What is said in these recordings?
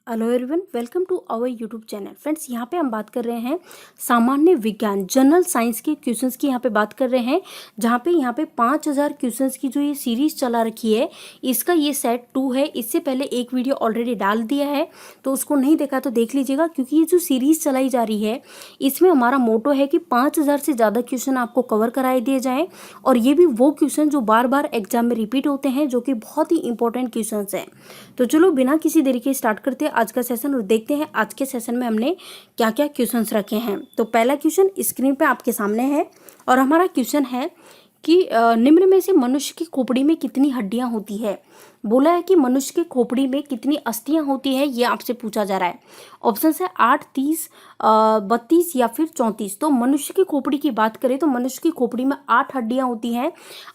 Hello everyone, welcome to our YouTube channel. Friends, यहाँ पे हम बात कर रहे हैं सामान्य विज्ञान जनरल साइंस के क्वेश्चंस की यहाँ पे बात कर रहे हैं, जहाँ पे 5000 क्वेश्चंस की जो ये सीरीज चला रखी है, इसका ये सेट 2 है। इससे पहले एक वीडियो ऑलरेडी डाल दिया है, तो उसको नहीं देखा तो देख लीजिएगा, क्योंकि ये जो सीरीज चलाई जा रही है इसमें हमारा मोटो है कि 5000 से ज़्यादा क्वेश्चन आपको कवर कराए दिए जाएँ, और ये भी वो क्वेश्चन जो बार बार एग्जाम में रिपीट होते हैं, जो कि बहुत ही इंपॉर्टेंट क्वेश्चन हैं। तो चलो बिना किसी देरी के स्टार्ट करते हैं आज का सेशन और देखते हैं आज के सेशन में हमने क्या क्या क्वेश्चंस रखे हैं। तो पहला क्वेश्चन स्क्रीन पे आपके सामने है और हमारा क्वेश्चन है कि निम्न में से मनुष्य की खोपड़ी में कितनी हड्डियां होती है। बोला है कि मनुष्य की खोपड़ी में कितनी अस्थियां होती है, ये आपसे पूछा जा रहा है। ऑप्शन है 8, 30, 32 या फिर 34। तो मनुष्य की खोपड़ी की बात करें तो मनुष्य की खोपड़ी में 8 हड्डियां होती हैं।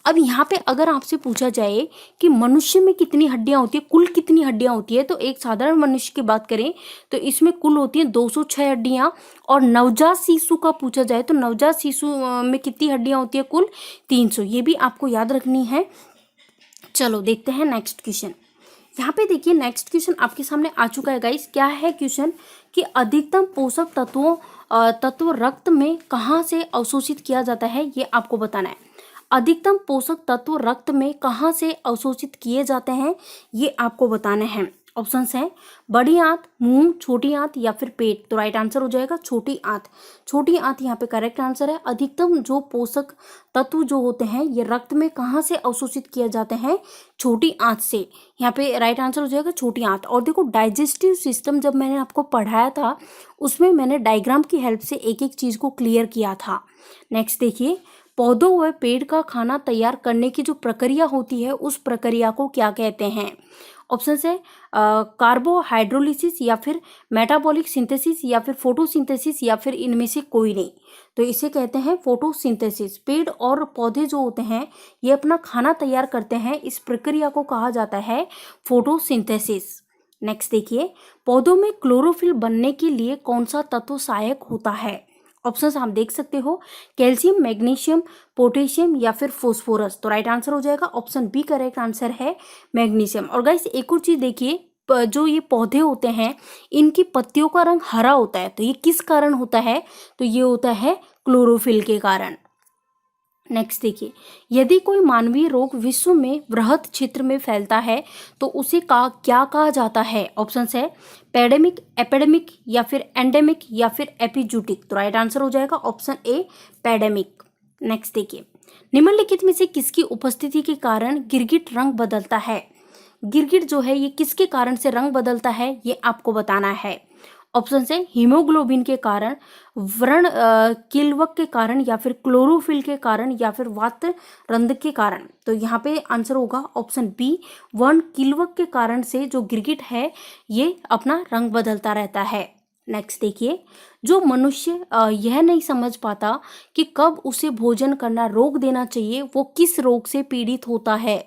अब यहाँ पे अगर आपसे पूछा जाए कि मनुष्य में कितनी हड्डियां होती है, कुल कितनी हड्डियां होती है, तो एक साधारण मनुष्य की बात करें तो इसमें कुल होती है 206 हड्डियां। और नवजात शिशु का पूछा जाए तो नवजात शिशु में कितनी हड्डियां होती है, कुल 300। ये भी आपको याद रखनी है। चलो देखते हैं नेक्स्ट क्वेश्चन। यहाँ पे देखिए नेक्स्ट क्वेश्चन आपके सामने आ चुका है गाइस। क्या है क्वेश्चन कि अधिकतम पोषक तत्व रक्त में कहाँ से अवशोषित किया जाता है, ये आपको बताना है। अधिकतम पोषक तत्व रक्त में कहाँ से अवशोषित किए जाते हैं, ये आपको बताने हैं। ऑप्शंस हैं बड़ी आंत, मुंह, छोटी आंत या फिर पेट। तो राइट आंसर हो जाएगा छोटी आंत। छोटी आंत यहाँ पे करेक्ट आंसर है। अधिकतम जो पोषक तत्व जो होते हैं ये रक्त में कहाँ से अवशोषित किए जाते हैं, छोटी आंत से। यहाँ पे राइट आंसर हो जाएगा छोटी आंत। और देखो डाइजेस्टिव सिस्टम जब मैंने आपको पढ़ाया था उसमें मैंने डायग्राम की हेल्प से एक एक चीज को क्लियर किया था। नेक्स्ट देखिए, पौधों व पेड़ का खाना तैयार करने की जो प्रक्रिया होती है उस प्रक्रिया को क्या कहते हैं। ऑप्शन है कार्बोहाइड्रोलिसिस या फिर मेटाबॉलिक सिंथेसिस या फिर फोटोसिंथेसिस या फिर इनमें से कोई नहीं। तो इसे कहते हैं फोटोसिंथेसिस। पेड़ और पौधे जो होते हैं ये अपना खाना तैयार करते हैं, इस प्रक्रिया को कहा जाता है फोटोसिंथेसिस। नेक्स्ट देखिए, पौधों में क्लोरोफिल बनने के लिए कौन सा तत्व सहायक होता है। ऑप्शंस आप देख सकते हो कैल्शियम, मैग्नीशियम, पोटेशियम या फिर फोस्फोरस। तो राइट आंसर हो जाएगा ऑप्शन बी करेक्ट आंसर है मैग्नीशियम। और गाइस एक और चीज देखिए, जो ये पौधे होते हैं इनकी पत्तियों का रंग हरा होता है, तो ये किस कारण होता है, तो ये होता है क्लोरोफिल के कारण। नेक्स्ट देखिए, यदि कोई मानवीय रोग विश्व में वृहद क्षेत्र में फैलता है तो उसे क्या कहा जाता है। ऑप्शंस है पैडेमिक, एपिडेमिक या फिर एंडेमिक या फिर एपिजूटिक। तो राइट आंसर हो जाएगा ऑप्शन ए पैडेमिक। नेक्स्ट देखिए, निम्नलिखित में से किसकी उपस्थिति के कारण गिरगिट रंग बदलता है। गिरगिट जो है ये किसके कारण से रंग बदलता है, ये आपको बताना है। ऑप्शन है हीमोग्लोबिन के कारण, व्रण किल्वक के कारण या फिर क्लोरोफिल के कारण या फिर वात रंध्र के कारण। तो यहाँ पे आंसर होगा ऑप्शन बी, व्रण किल्वक के कारण से जो गिरगिट है ये अपना रंग बदलता रहता है। नेक्स्ट देखिए, जो मनुष्य यह नहीं समझ पाता कि कब उसे भोजन करना रोक देना चाहिए, वो किस रोग से पीड़ित होता है।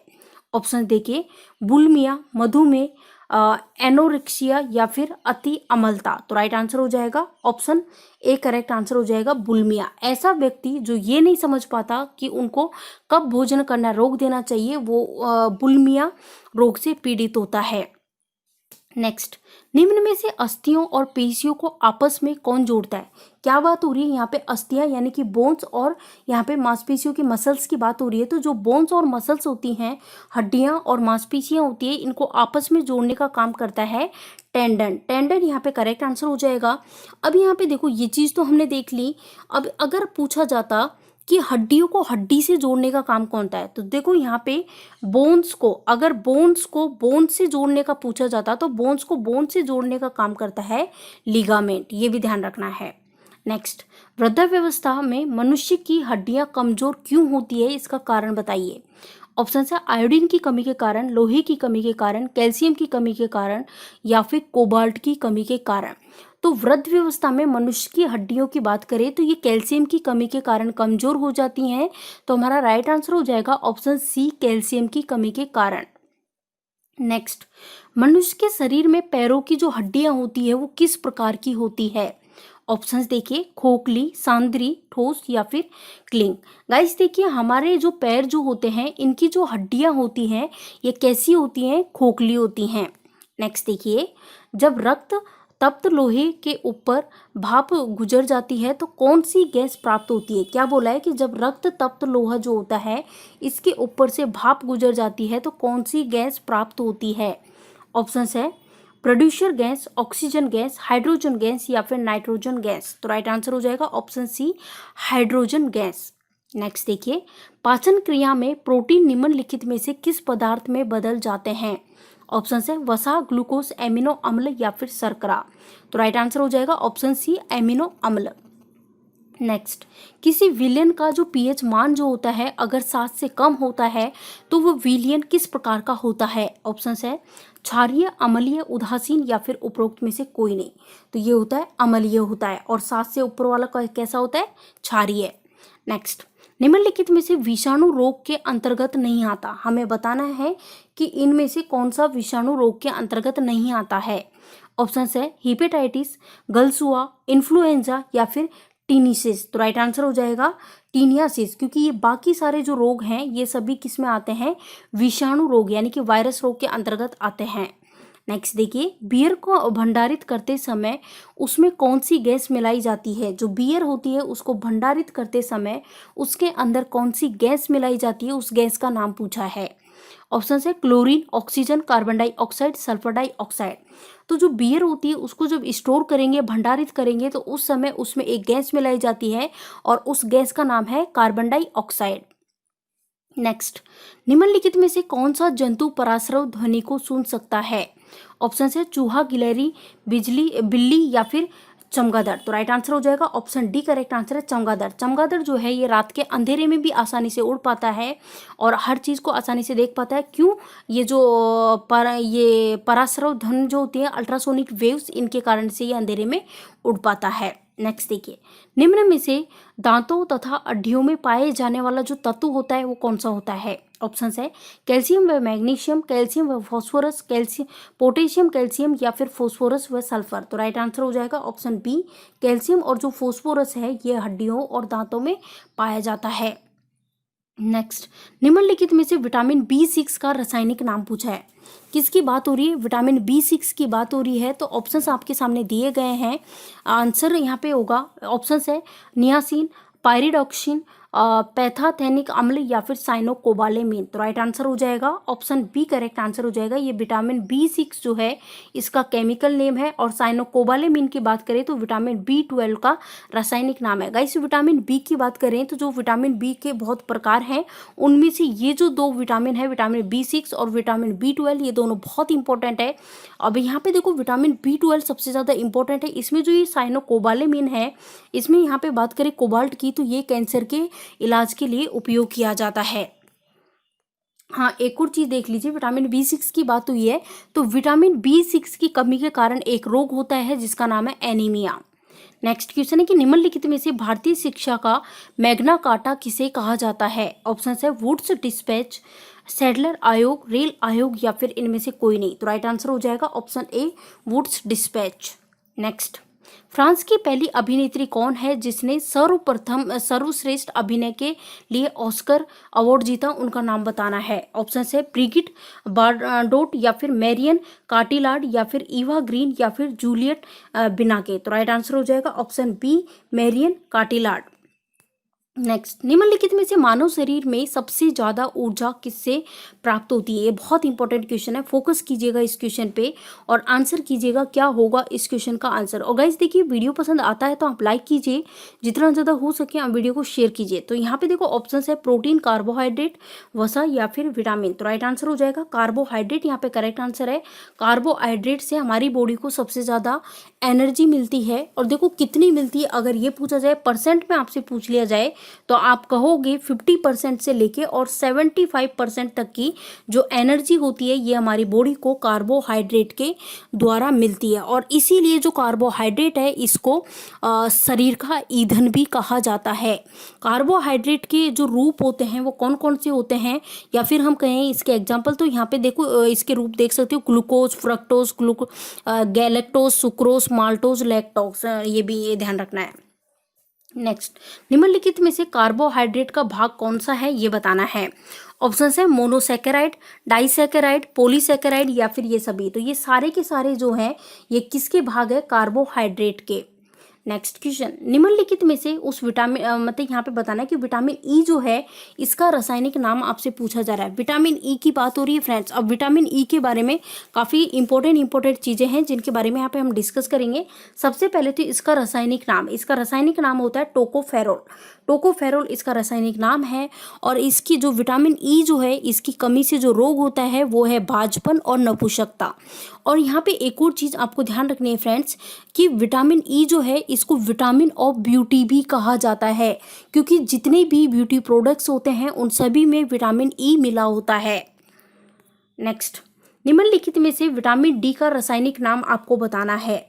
ऑप्शन देखिए बुलिमिया, मधुमेह, एनोरेक्सिया या फिर अति अम्लता। तो राइट आंसर हो जाएगा ऑप्शन ए करेक्ट आंसर हो जाएगा बुलिमिया। ऐसा व्यक्ति जो ये नहीं समझ पाता कि उनको कब भोजन करना रोक देना चाहिए, वो बुलिमिया रोग से पीड़ित होता है। नेक्स्ट, निम्न में से अस्थियों और पेशियों को आपस में कौन जोड़ता है। क्या बात हो रही है यहाँ पे, अस्थियां यानी कि बोन्स और यहाँ पे मांसपेशियों की मसल्स की बात हो रही है। तो जो बोन्स और मसल्स होती हैं, हड्डियां और मांसपेशियां होती है, इनको आपस में जोड़ने का काम करता है टेंडन। टेंडन यहाँ पे करेक्ट आंसर हो जाएगा। अब यहाँ पे देखो ये चीज तो हमने देख ली। अब अगर पूछा जाता कि हड्डियों को हड्डी से जोड़ने का काम कौन है, तो देखो यहाँ पे बोन्स को, अगर बोन्स को बोन से जोड़ने का पूछा जाता तो बोन्स को बोन से जोड़ने का काम करता है लिगामेंट। ये भी ध्यान रखना है। नेक्स्ट, वृद्धावस्था में मनुष्य की हड्डियां कमजोर क्यों होती है, इसका कारण बताइए। ऑप्शन है आयोडीन की कमी के कारण, लोहे की कमी के कारण, कैल्शियम की कमी के कारण या फिर कोबाल्ट की कमी के कारण। तो वृद्धावस्था में मनुष्य की हड्डियों की बात करें तो ये कैल्शियम की कमी के कारण कमजोर हो जाती हैं। तो हमारा राइट आंसर हो जाएगा ऑप्शन सी कैल्शियम की कमी के कारण। नेक्स्ट, मनुष्य के शरीर में पैरों की जो हड्डियां होती है वो किस प्रकार की होती है। ऑप्शंस देखिए खोखली, सांद्री, ठोस या फिर क्लिंग। गाइस देखिए हमारे जो पैर जो होते हैं इनकी जो हड्डियां होती हैं ये कैसी होती हैं, खोखली होती हैं। नेक्स्ट देखिए, जब रक्त तप्त लोहे के ऊपर भाप गुजर जाती है तो कौन सी गैस प्राप्त होती है? क्या बोला है कि जब रक्त तप्त लोहा जो होता है इसके ऊपर से भाप गुजर जाती है तो कौन सी गैस प्राप्त होती है? ऑप्शंस है producer gas, oxygen gas, hydrogen gas या फिर नाइट्रोजन गैस। तो राइट आंसर हो जाएगा option C, hydrogen gas. Next देखिए, पाचन क्रिया में प्रोटीन निम्नलिखित में से किस पदार्थ में बदल जाते हैं? ऑप्शन है वसा, ग्लूकोज, एमिनो अम्ल या फिर शर्करा। तो राइट आंसर हो जाएगा ऑप्शन सी, एमिनो अम्ल। नेक्स्ट, किसी विलयन का जो पीएच मान जो होता है अगर 7 से कम होता है तो वो विलयन किस प्रकार का होता है? ऑप्शन है क्षारीय, अम्लीय, उदासीन या फिर उपरोक्त में से कोई नहीं। तो ये होता है अम्लीय होता है, और 7 से ऊपर वाला कैसा होता है? क्षारीय। नेक्स्ट, निम्नलिखित में से विषाणु रोग के अंतर्गत नहीं आता। हमें बताना है कि इनमें से कौन सा विषाणु रोग के अंतर्गत नहीं आता है। ऑप्शन है हेपेटाइटिस, गलसुआ, इन्फ्लुएंजा या फिर टीनिसिस। तो राइट आंसर हो जाएगा टीनियासिस, क्योंकि ये बाकी सारे जो रोग हैं ये सभी किस में आते हैं? विषाणु रोग यानी कि वायरस रोग के अंतर्गत आते हैं। नेक्स्ट देखिए, बियर को भंडारित करते समय उसमें कौन सी गैस मिलाई जाती है? जो बियर होती है उसको भंडारित करते समय उसके अंदर कौन सी गैस मिलाई जाती है, उस गैस का नाम पूछा है। ऑप्शन है chlorine, oxygen, carbon dioxide, sulphur dioxide. तो जो बियर होती है उसको जब स्टोर करेंगे, भंडारित करेंगे, तो उस समय उसमें एक गैस मिलाई जाती है और उस गैस का नाम है कार्बन डाइऑक्साइड। नेक्स्ट, निम्नलिखित में से कौन सा जंतु पराश्रव ध्वनि को सुन सकता है? ऑप्शन है चूहा, गिलहरी, बिल्ली या फिर चमगादड़। तो राइट आंसर हो जाएगा ऑप्शन डी, करेक्ट आंसर है चमगादड़। चमगादड़ जो है ये रात के अंधेरे में भी आसानी से उड़ पाता है और हर चीज़ को आसानी से देख पाता है। क्यों? ये जो ये पराश्रव ध्वनि जो होती है, अल्ट्रासोनिक वेव्स, इनके कारण से ये अंधेरे में उड़ पाता है। नेक्स्ट देखिए, निम्न में से दांतों तथा हड्डियों में पाए जाने वाला जो तत्व होता है वो कौन सा होता है? ऑप्शन है कैल्शियम व मैग्नीशियम, कैल्शियम व फॉस्फोरस, कैल्शियम, पोटेशियम, कैल्शियम या फिर फॉस्फोरस व सल्फर। तो राइट आंसर हो जाएगा ऑप्शन बी, कैल्शियम और जो फॉस्फोरस है ये हड्डियों और दांतों में पाया जाता है। नेक्स्ट, निम्नलिखित में से विटामिन B6 का रासायनिक नाम पूछा है। किसकी बात हो रही है? विटामिन B6 की बात हो रही है। तो ऑप्शंस आपके सामने दिए गए हैं, आंसर यहाँ पे होगा। ऑप्शंस है नियासिन, पायरिडॉक्सिन, पैथाथेनिक अम्ल या फिर साइनोकोबालेमिन। तो राइट आंसर हो जाएगा ऑप्शन बी, करेक्ट आंसर हो जाएगा। ये विटामिन B6 जो है इसका केमिकल नेम है, और साइनोकोबालेमिन की बात करें तो विटामिन B12 का रासायनिक नाम है। गाइस, विटामिन बी की बात करें तो जो विटामिन बी के बहुत प्रकार हैं उनमें से ये जो दो विटामिन है, विटामिन B6 और विटामिन B12, ये दोनों बहुत इंपॉर्टेंट है। अब यहाँ पे देखो विटामिन B12 सबसे ज़्यादा इंपॉर्टेंट है। इसमें जो ये साइनोकोबालेमिन है, इसमें यहाँ पे बात करें कोबाल्ट की तो ये कैंसर के इलाज के लिए उपयोग किया जाता है। हाँ, एक और चीज देख लीजिए, विटामिन B6 की बात हुई है तो विटामिन B6 की कमी के कारण एक रोग होता है जिसका नाम है एनीमिया। नेक्स्ट क्वेश्चन है कि निम्नलिखित में से भारतीय शिक्षा का मैग्ना कार्टा किसे कहा जाता है? ऑप्शन है वुड्स डिस्पैच, सैडलर आयोग, रेल आयोग या फिर इनमें से कोई नहीं। तो राइट आंसर हो जाएगा ऑप्शन ए, वुड्स डिस्पैच। नेक्स्ट, फ्रांस की पहली अभिनेत्री कौन है जिसने सर्वप्रथम सर्वश्रेष्ठ अभिनय के लिए ऑस्कर अवार्ड जीता? उनका नाम बताना है। ऑप्शन है ब्रिगिट बारडोट या फिर मैरियन काटिलार्ड या फिर ईवा ग्रीन या फिर जूलियट बिनाके। तो राइट आंसर हो जाएगा ऑप्शन बी, मैरियन काटिलार्ड। नेक्स्ट, निम्नलिखित में से मानव शरीर में सबसे ज्यादा ऊर्जा किससे प्राप्त होती है? ये बहुत इंपॉर्टेंट क्वेश्चन है, फोकस कीजिएगा इस क्वेश्चन पे और आंसर कीजिएगा क्या होगा इस क्वेश्चन का आंसर। और गाइस देखिए, वीडियो पसंद आता है तो आप लाइक कीजिए, जितना ज्यादा हो सके आप वीडियो को शेयर कीजिए। तो यहाँ पे देखो ऑप्शन है प्रोटीन, कार्बोहाइड्रेट, वसा या फिर विटामिन। तो राइट आंसर हो जाएगा कार्बोहाइड्रेट, यहाँ पे करेक्ट आंसर है। कार्बोहाइड्रेट से हमारी बॉडी को सबसे ज्यादा एनर्जी मिलती है। और देखो कितनी मिलती है, अगर ये पूछा जाए परसेंट में आपसे पूछ लिया जाए तो आप कहोगे 50% से लेके और 75% तक की जो एनर्जी होती है ये हमारी बॉडी को कार्बोहाइड्रेट के द्वारा मिलती है। और इसीलिए जो कार्बोहाइड्रेट है इसको शरीर का ईंधन भी कहा जाता है। कार्बोहाइड्रेट के जो रूप होते हैं वो कौन कौन से होते हैं, या फिर हम कहें इसके एग्जाम्पल, तो यहाँ पे देखो इसके रूप देख सकते हो, glucose, fructose, galactose, sucrose, maltose, lactose, ये भी ये ध्यान रखना है। नेक्स्ट, निम्नलिखित में से कार्बोहाइड्रेट का भाग कौन सा है ये बताना है। ऑप्शन है मोनोसेकेराइड, डाइसेकेराइड, पॉलीसेकेराइड या फिर ये सभी। तो ये सारे के सारे जो हैं ये किसके भाग है? कार्बोहाइड्रेट के। नेक्स्ट क्वेश्चन, निम्नलिखित में से उस विटामिन मतलब यहाँ पे बताना है कि विटामिन ई जो है इसका रासायनिक नाम आपसे पूछा जा रहा है। विटामिन ई की बात हो रही है फ्रेंड्स। अब विटामिन ई के बारे में काफ़ी इंपॉर्टेंट चीज़ें हैं जिनके बारे में यहाँ पे हम डिस्कस करेंगे। सबसे पहले तो इसका रासायनिक नाम होता है टोकोफेरोल। टोकोफेरोल इसका रासायनिक नाम है। और इसकी जो विटामिन ई जो है इसकी कमी से जो रोग होता है वो है बाझपन और नपुंसकता। और यहाँ पे एक और चीज़ आपको ध्यान रखनी है फ्रेंड्स कि विटामिन ई जो है इसको विटामिन ऑफ ब्यूटी भी कहा जाता है, क्योंकि जितने भी ब्यूटी प्रोडक्ट्स होते हैं उन सभी में विटामिन ई मिला होता है। नेक्स्ट, निम्नलिखित में से विटामिन डी का रासायनिक नाम आपको बताना है।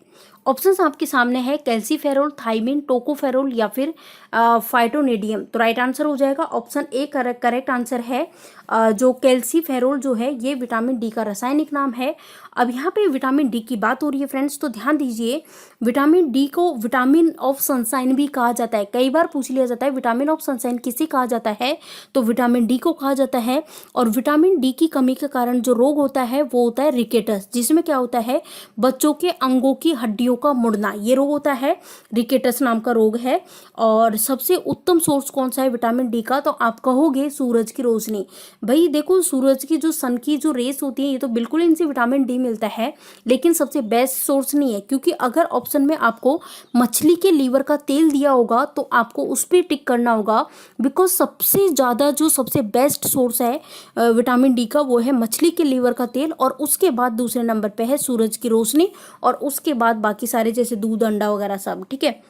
ऑप्शंस आपके सामने है कैल्सीफेरोल, थाइमिन, टोकोफेरोल या फिर फाइटोनेडियम। तो राइट आंसर हो जाएगा ऑप्शन ए करेक्ट आंसर है। जो कैल्सीफेरोल जो है ये विटामिन डी का रासायनिक नाम है। अब यहाँ पे विटामिन डी की बात हो रही है फ्रेंड्स, तो ध्यान दीजिए विटामिन डी को विटामिन ऑफ सनशाइन भी कहा जाता है। कई बार पूछ लिया जाता है विटामिन ऑफ सनशाइन किसे कहा जाता है, तो विटामिन डी को कहा जाता है। और विटामिन डी की कमी के कारण जो रोग होता है वो होता है रिकेटस, जिसमें क्या होता है बच्चों के अंगों की हड्डियों का मुड़ना, ये रोग होता है, रिकेटस नाम का रोग है। और सबसे उत्तम सोर्स कौन सा है विटामिन डी का, तो आप कहोगे सूरज की रोशनी। भाई देखो सूरज की जो सन की जो रेस होती है ये तो बिल्कुल इनसे विटामिन डी मिलता है, लेकिन सबसे बेस्ट सोर्स नहीं है। क्योंकि अगर ऑप्शन में आपको मछली के लीवर का तेल दिया होगा तो आपको उस पर टिक करना होगा, बिकॉज सबसे ज़्यादा जो सबसे बेस्ट सोर्स है विटामिन डी का वो है मछली के लीवर का तेल। और उसके बाद दूसरे नंबर पे है सूरज की रोशनी, और उसके बाद बाकी सारे जैसे दूध, अंडा वगैरह सब। ठीक है,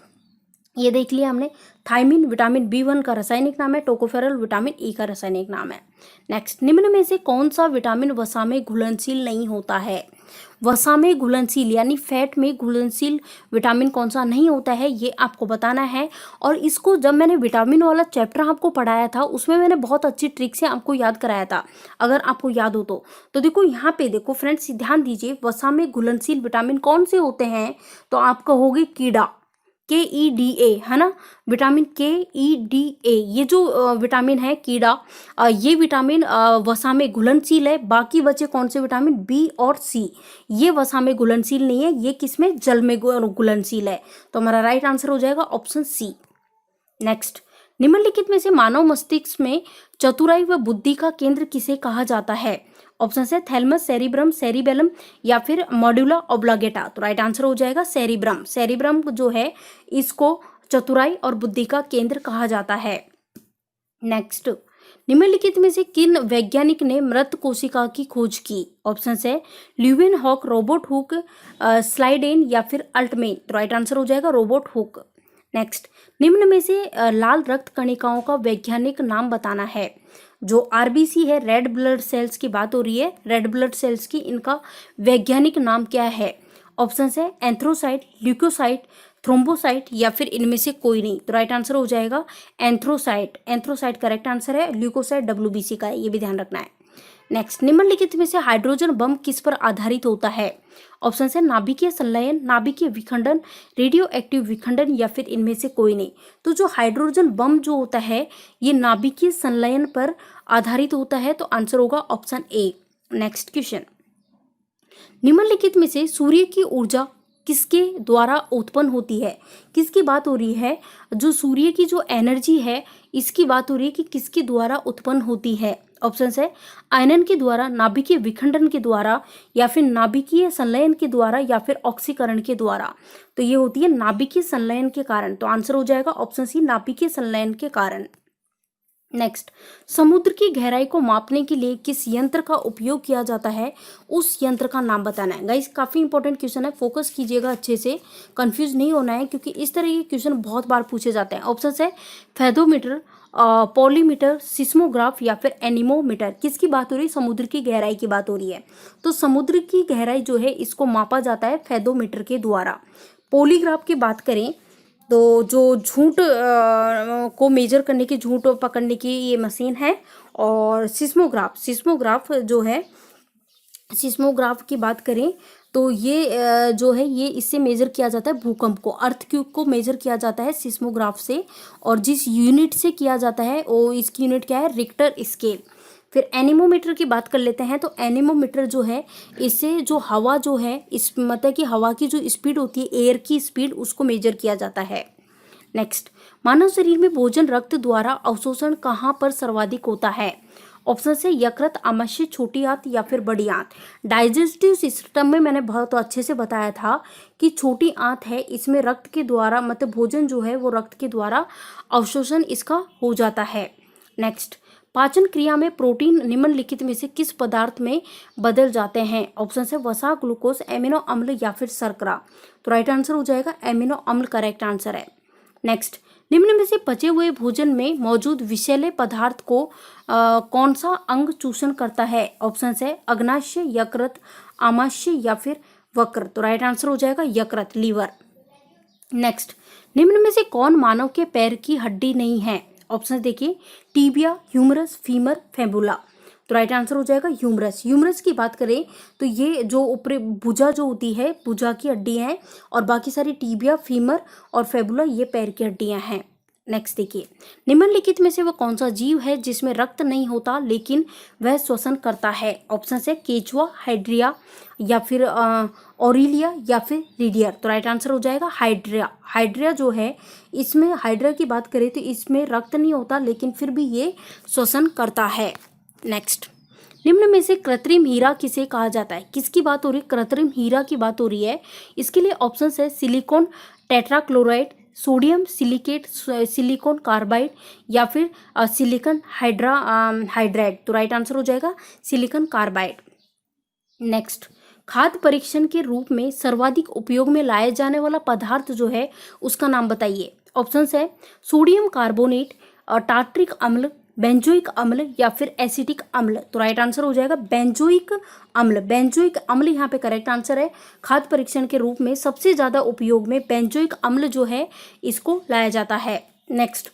ये देख लिया हमने। थाइमिन विटामिन बी1 का रासायनिक नाम है। टोकोफेरोल विटामिन ई का रासायनिक नाम है। नेक्स्ट, निम्न में से कौन सा विटामिन वसा में घुलनशील नहीं होता है? वसा में घुलनशील यानी फैट में घुलनशील विटामिन कौन सा नहीं होता है ये आपको बताना है। और इसको जब मैंने विटामिन वाला चैप्टर आपको पढ़ाया था उसमें मैंने बहुत अच्छी ट्रिक से आपको याद कराया था, अगर आपको याद हो तो देखो यहाँ पे देखो फ्रेंड्स ध्यान दीजिए, वसा में घुलनशील विटामिन कौन से होते हैं, तो आप कहोगे कीड़ा, KEDA है ना, विटामिन KEDA ये जो विटामिन है कीड़ा, ये विटामिन वसा में घुलनशील है। बाकी बचे कौन से विटामिन बी और सी, ये वसा में घुलनशील नहीं है, ये किसमें जल में घुलनशील है। तो हमारा राइट आंसर हो जाएगा ऑप्शन सी। नेक्स्ट, निम्नलिखित में से मानव मस्तिष्क में चतुराई व बुद्धि का केंद्र किसे कहा जाता है? ऑप्शन है थैलमस, सेरिब्रम, सेरिबेलम या फिर मॉड्यूला ऑब्लागेटा। तो राइट आंसर हो जाएगा सेरिब्रम। सेरिब्रम जो है इसको चतुराई और बुद्धि का केंद्र कहा जाता है। नेक्स्ट, निम्नलिखित में से किन वैज्ञानिक ने मृत कोशिका की खोज की? ऑप्शन है Leeuwenhoek, Robert Hooke, Schleiden या फिर अल्टमेन। तो राइट आंसर हो जाएगा रोबोट हुक। नेक्स्ट, निम्न में से लाल रक्त कणिकाओं का वैज्ञानिक नाम बताना है। जो आरबीसी है, रेड ब्लड सेल्स की बात हो रही है, रेड ब्लड सेल्स की, इनका वैज्ञानिक नाम क्या है? ऑप्शन है एंथ्रोसाइट, ल्यूकोसाइट, थ्रोम्बोसाइट या फिर इनमें से कोई नहीं। तो राइट आंसर हो जाएगा एंथ्रोसाइट। एंथ्रोसाइट करेक्ट आंसर है, ल्यूकोसाइट WBC का है, ये भी ध्यान रखना है। नेक्स्ट, निम्नलिखित में से हाइड्रोजन बम किस पर आधारित होता है? ऑप्शन है नाभिकीय संलयन, नाभिकीय विखंडन, रेडियो एक्टिव विखंडन या फिर इनमें से कोई नहीं। तो जो हाइड्रोजन बम जो होता है ये नाभिकीय संलयन पर आधारित होता है, तो आंसर होगा ऑप्शन ए। नेक्स्ट क्वेश्चन, निम्नलिखित में से सूर्य की ऊर्जा किसके द्वारा उत्पन्न होती है? किसकी बात हो रही है? जो सूर्य की जो एनर्जी है इसकी बात हो रही है कि किसके द्वारा उत्पन्न होती है? ऑप्शन है आयनन के द्वारा, नाभिकीय विखंडन के द्वारा या फिर नाभिकीय संलयन के द्वारा या फिर ऑक्सीकरण के द्वारा। तो ये होती है नाभिकीय संलयन के कारण। तो आंसर हो जाएगा ऑप्शन सी, नाभिकीय संलयन के कारण। नेक्स्ट, समुद्र की गहराई को मापने के लिए किस यंत्र का उपयोग किया जाता है? उस यंत्र का नाम बताना है। गाइस काफ़ी इंपॉर्टेंट क्वेश्चन है, फोकस कीजिएगा अच्छे से, कंफ्यूज नहीं होना है क्योंकि इस तरह के क्वेश्चन बहुत बार पूछे जाते हैं। ऑप्शन है फेदोमीटर, पॉलीमीटर, सिस्मोग्राफ या फिर एनीमोमीटर। किसकी बात हो रही है? समुद्र की गहराई की बात हो रही है। तो समुद्र की गहराई जो है इसको मापा जाता है फेदोमीटर के द्वारा। पॉलीग्राफ की बात करें तो जो झूठ को मेजर करने की, झूठ पकड़ने की ये मशीन है। और सिस्मोग्राफ जो है, सिस्मोग्राफ की बात करें तो ये जो है ये इससे मेजर किया जाता है भूकंप को, अर्थक्वेक को मेजर किया जाता है सिस्मोग्राफ से। और जिस यूनिट से किया जाता है वो इसकी यूनिट क्या है? Richter scale. फिर एनीमोमीटर की बात कर लेते हैं। तो एनीमोमीटर जो है, इससे जो हवा जो है, इस मतलब कि हवा की जो स्पीड होती है, एयर की स्पीड, उसको मेजर किया जाता है। नेक्स्ट, मानव शरीर में भोजन रक्त द्वारा अवशोषण कहाँ पर सर्वाधिक होता है? ऑप्शन से यकृत, आमाशय, छोटी आंत या फिर बड़ी आंत। डाइजेस्टिव सिस्टम में मैंने बहुत अच्छे से बताया था कि छोटी आंत है, इसमें रक्त के द्वारा मतलब भोजन जो है वो रक्त के द्वारा अवशोषण इसका हो जाता है। नेक्स्ट, पाचन क्रिया में प्रोटीन निम्नलिखित में से किस पदार्थ में बदल जाते हैं? ऑप्शन है वसा, ग्लूकोज, एमिनो अम्ल या फिर शर्करा। तो राइट आंसर हो जाएगा एमिनो अम्ल, करेक्ट आंसर है। नेक्स्ट, निम्न में से पचे हुए भोजन में मौजूद विषैले पदार्थ को कौन सा अंग चूषण करता है? ऑप्शन है अग्नाशय, यकृत, आमाशय या फिर वक्र। तो राइट आंसर हो जाएगा यकृत, लीवर। नेक्स्ट, निम्न में से कौन मानव के पैर की हड्डी नहीं है? ऑप्शन देखिए, टीबिया, ह्यूमरस, फीमर, फेबुला। तो राइट आंसर हो जाएगा ह्यूमरस। ह्यूमरस की बात करें तो ये जो ऊपरी भुजा जो होती है, भुजा की हड्डी है, और बाकी सारी टीबिया, फीमर और फेबुला ये पैर की हड्डियां हैं। नेक्स्ट देखिए, निम्नलिखित में से वह कौन सा जीव है जिसमें रक्त नहीं होता लेकिन वह श्वसन करता है? ऑप्शन है केचुआ, हाइड्रिया या फिर ऑरिलिया या फिर रिडियर। तो राइट आंसर हो जाएगा हाइड्रिया। हाइड्रिया जो है, इसमें हाइड्रिया की बात करें तो इसमें रक्त नहीं होता लेकिन फिर भी ये श्वसन करता है। नेक्स्ट, निम्न में से कृत्रिम हीरा किसे कहा जाता है? किसकी बात हो रही है? कृत्रिम हीरा की बात हो रही है। इसके लिए ऑप्शन है silicon tetrachloride, sodium silicate, silicon carbide या फिर सिलिकॉन हाइड्राइड। तो राइट आंसर हो जाएगा सिलिकॉन कार्बाइड। नेक्स्ट, खाद्य परीक्षण के रूप में सर्वाधिक उपयोग में लाया जाने वाला पदार्थ जो है उसका नाम बताइए। ऑप्शन है सोडियम कार्बोनेट, टार्ट्रिक अम्ल, बेंजोइक अम्ल या फिर एसिटिक अम्ल। तो राइट आंसर हो जाएगा बेंजोइक अम्ल। बेंजोइक अम्ल यहाँ पे करेक्ट आंसर है। खाद्य परीक्षण के रूप में सबसे ज्यादा उपयोग में बेंजोइक अम्ल जो है इसको लाया जाता है। नेक्स्ट,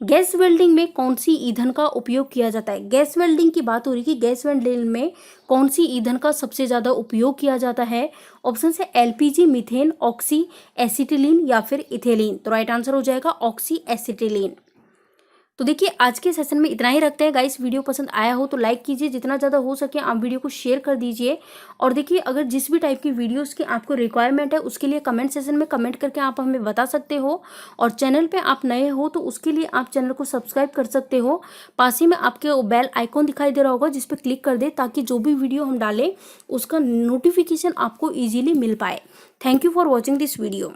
गैस वेल्डिंग में कौन सी ईंधन का उपयोग किया जाता है? गैस वेल्डिंग की बात हो रही है कि गैस वेल्डिंग में कौन सी ईंधन का सबसे ज्यादा उपयोग किया जाता है? ऑप्शन है एलपीजी, मीथेन, ऑक्सी एसिटिलीन या फिर इथेलीन। तो राइट आंसर हो जाएगा ऑक्सी एसिटिलीन। तो देखिए, आज के सेशन में इतना ही रखते हैं गाइस। वीडियो पसंद आया हो तो लाइक कीजिए, जितना ज़्यादा हो सके आप वीडियो को शेयर कर दीजिए। और देखिए, अगर जिस भी टाइप की वीडियोस की आपको रिक्वायरमेंट है उसके लिए कमेंट सेशन में कमेंट करके आप हमें बता सकते हो। और चैनल पे आप नए हो तो उसके लिए आप चैनल को सब्सक्राइब कर सकते हो। पास ही में आपके बेल आइकॉन दिखाई दे रहा होगा जिस पर क्लिक कर दे, ताकि जो भी वीडियो हम डालें उसका नोटिफिकेशन आपको ईजिली मिल पाए। Thank you for watching this video.